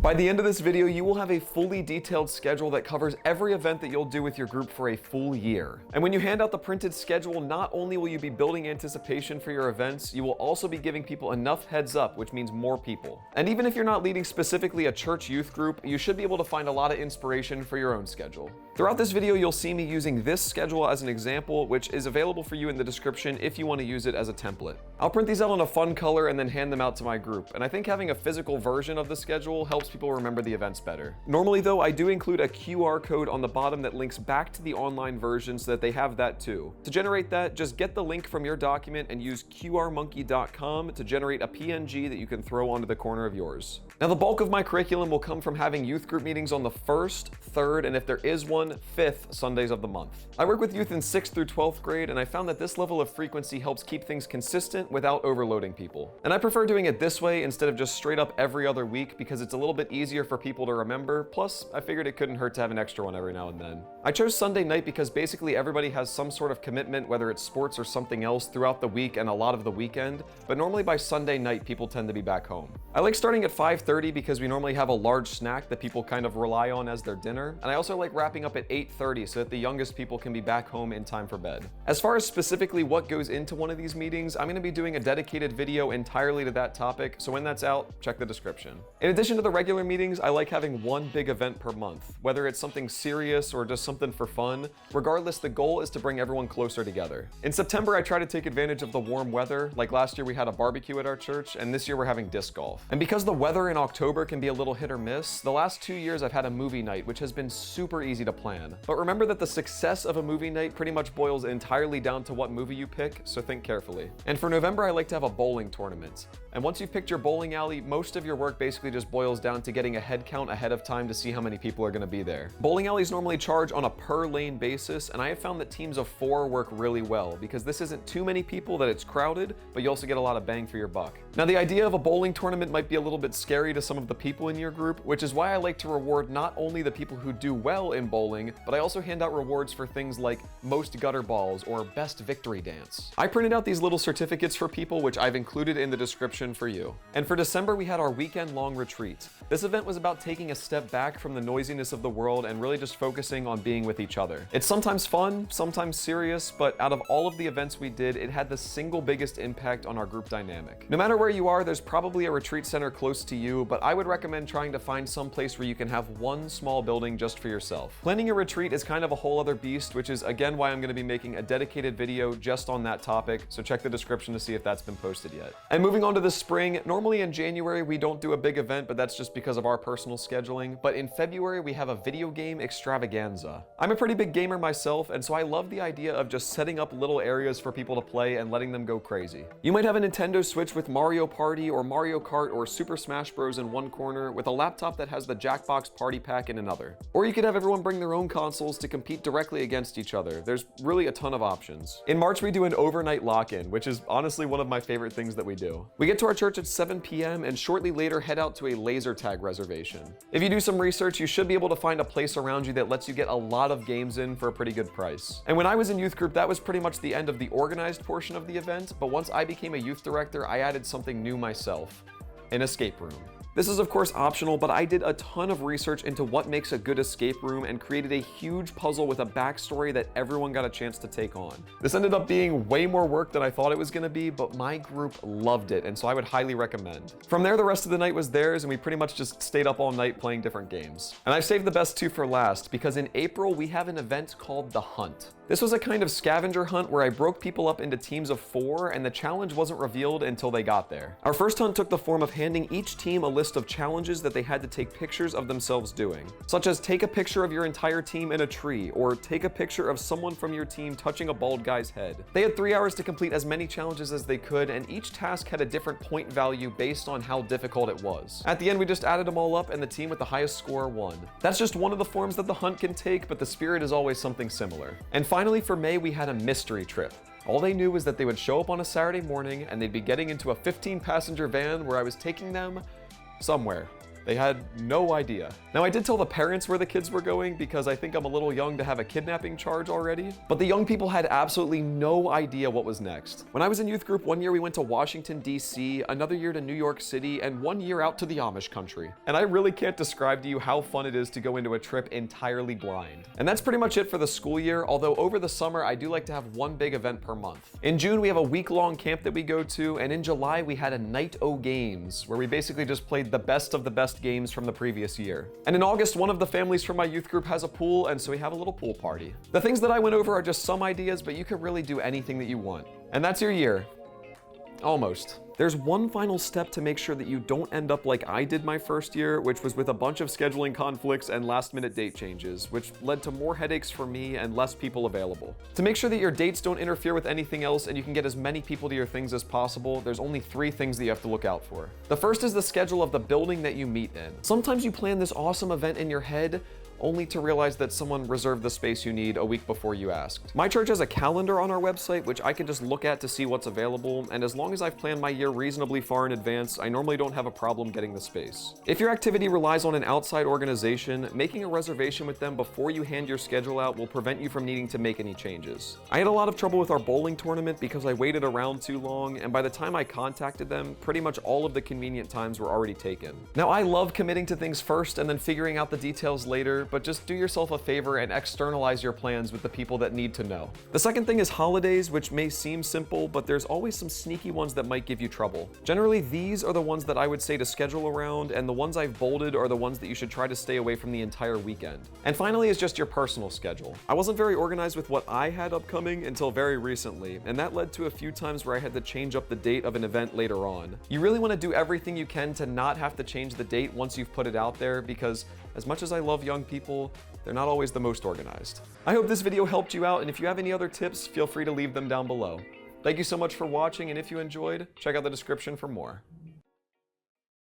By the end of this video, you will have a fully detailed schedule that covers every event that you'll do with your group for a full year. And when you hand out the printed schedule, not only will you be building anticipation for your events, you will also be giving people enough heads up, which means more people. And even if you're not leading specifically a church youth group, you should be able to find a lot of inspiration for your own schedule. Throughout this video, you'll see me using this schedule as an example, which is available for you in the description if you want to use it as a template. I'll print these out on a fun color and then hand them out to my group, and I think having a physical version of the schedule helps people remember the events better. Normally though, I do include a QR code on the bottom that links back to the online version so that they have that too. To generate that, just get the link from your document and use qrmonkey.com to generate a PNG that you can throw onto the corner of yours. Now the bulk of my curriculum will come from having youth group meetings on the 1st, 3rd, and if there is one, 5th Sundays of the month. I work with youth in 6th through 12th grade, and I found that this level of frequency helps keep things consistent without overloading people. And I prefer doing it this way instead of just straight up every other week because it's a little bit easier for people to remember, plus I figured it couldn't hurt to have an extra one every now and then. I chose Sunday night because basically everybody has some sort of commitment, whether it's sports or something else, throughout the week and a lot of the weekend, but normally by Sunday night people tend to be back home. I like starting at 5:30 because we normally have a large snack that people kind of rely on as their dinner, and I also like wrapping up at 8:30 so that the youngest people can be back home in time for bed. As far as specifically what goes into one of these meetings, I'm going to be doing a dedicated video entirely to that topic, so when that's out, check the description. In addition to the regular meetings, I like having one big event per month, whether it's something serious or just something for fun. Regardless, the goal is to bring everyone closer together. In September, I try to take advantage of the warm weather. Like last year, we had a barbecue at our church, and this year we're having disc golf. And because the weather in October can be a little hit or miss, the last 2 years I've had a movie night, which has been super easy to plan. But remember that the success of a movie night pretty much boils entirely down to what movie you pick, so think carefully. And for November, I like to have a bowling tournament. And once you've picked your bowling alley, most of your work basically just boils down to getting a head count ahead of time to see how many people are going to be there. Bowling alleys normally charge on a per lane basis, and I have found that teams of 4 work really well because this isn't too many people that it's crowded, but you also get a lot of bang for your buck. Now the idea of a bowling tournament might be a little bit scary to some of the people in your group, which is why I like to reward not only the people who do well in bowling, but I also hand out rewards for things like most gutter balls or best victory dance. I printed out these little certificates for people, which I've included in the description for you. And for December, we had our weekend-long retreat. This event was about taking a step back from the noisiness of the world and really just focusing on being with each other. It's sometimes fun, sometimes serious, but out of all of the events we did, it had the single biggest impact on our group dynamic. No matter where you are, there's probably a retreat center close to you, but I would recommend trying to find some place where you can have one small building just for yourself. Planning a retreat is kind of a whole other beast, which is again why I'm going to be making a dedicated video just on that topic, so check the description to see if that's been posted yet. And moving on to the spring, normally in January we don't do a big event, but that's just because of our personal scheduling, but in February we have a video game extravaganza. I'm a pretty big gamer myself, and so I love the idea of just setting up little areas for people to play and letting them go crazy. You might have a Nintendo Switch with Mario Party or Mario Kart or Super Smash Bros in one corner with a laptop that has the Jackbox Party Pack in another. Or you could have everyone bring their own consoles to compete directly against each other. There's really a ton of options. In March we do an overnight lock-in, which is honestly one of my favorite things that we do. We get to our church at 7 p.m. and shortly later head out to a laser tag reservation. If you do some research, you should be able to find a place around you that lets you get a lot of games in for a pretty good price. And when I was in youth group, that was pretty much the end of the organized portion of the event, but once I became a youth director, I added something new myself: an escape room. This is of course optional, but I did a ton of research into what makes a good escape room and created a huge puzzle with a backstory that everyone got a chance to take on. This ended up being way more work than I thought it was going to be, but my group loved it, and so I would highly recommend. From there, the rest of the night was theirs, and we pretty much just stayed up all night playing different games. And I've saved the best 2 for last, because in April we have an event called The Hunt. This was a kind of scavenger hunt where I broke people up into teams of 4, and the challenge wasn't revealed until they got there. Our first hunt took the form of handing each team a list of challenges that they had to take pictures of themselves doing, such as take a picture of your entire team in a tree, or take a picture of someone from your team touching a bald guy's head. They had 3 hours to complete as many challenges as they could, and each task had a different point value based on how difficult it was. At the end, we just added them all up, and the team with the highest score won. That's just one of the forms that the hunt can take, but the spirit is always something similar. And finally, for May, we had a mystery trip. All they knew was that they would show up on a Saturday morning and they'd be getting into a 15-passenger van where I was taking them somewhere. They had no idea. Now, I did tell the parents where the kids were going because I think I'm a little young to have a kidnapping charge already, but the young people had absolutely no idea what was next. When I was in youth group, one year we went to Washington, D.C., another year to New York City, and one year out to the Amish country. And I really can't describe to you how fun it is to go into a trip entirely blind. And that's pretty much it for the school year, although over the summer, I do like to have one big event per month. In June, we have a week-long camp that we go to, and in July, we had a Night O Games, where we basically just played the best of the best games from the previous year. And in August, one of the families from my youth group has a pool, and so we have a little pool party. The things that I went over are just some ideas, but you can really do anything that you want. And that's your year. Almost. There's one final step to make sure that you don't end up like I did my first year, which was with a bunch of scheduling conflicts and last-minute date changes, which led to more headaches for me and less people available. To make sure that your dates don't interfere with anything else and you can get as many people to your things as possible, there's only 3 things that you have to look out for. The first is the schedule of the building that you meet in. Sometimes you plan this awesome event in your head, only to realize that someone reserved the space you need a week before you asked. My church has a calendar on our website, which I can just look at to see what's available, and as long as I've planned my year reasonably far in advance, I normally don't have a problem getting the space. If your activity relies on an outside organization, making a reservation with them before you hand your schedule out will prevent you from needing to make any changes. I had a lot of trouble with our bowling tournament because I waited around too long, and by the time I contacted them, pretty much all of the convenient times were already taken. Now, I love committing to things first and then figuring out the details later, but just do yourself a favor and externalize your plans with the people that need to know. The second thing is holidays, which may seem simple, but there's always some sneaky ones that might give you trouble. Generally, these are the ones that I would say to schedule around, and the ones I've bolded are the ones that you should try to stay away from the entire weekend. And finally is just your personal schedule. I wasn't very organized with what I had upcoming until very recently, and that led to a few times where I had to change up the date of an event later on. You really want to do everything you can to not have to change the date once you've put it out there, because as much as I love young people, they're not always the most organized. I hope this video helped you out, and if you have any other tips, feel free to leave them down below. Thank you so much for watching, and if you enjoyed, check out the description for more.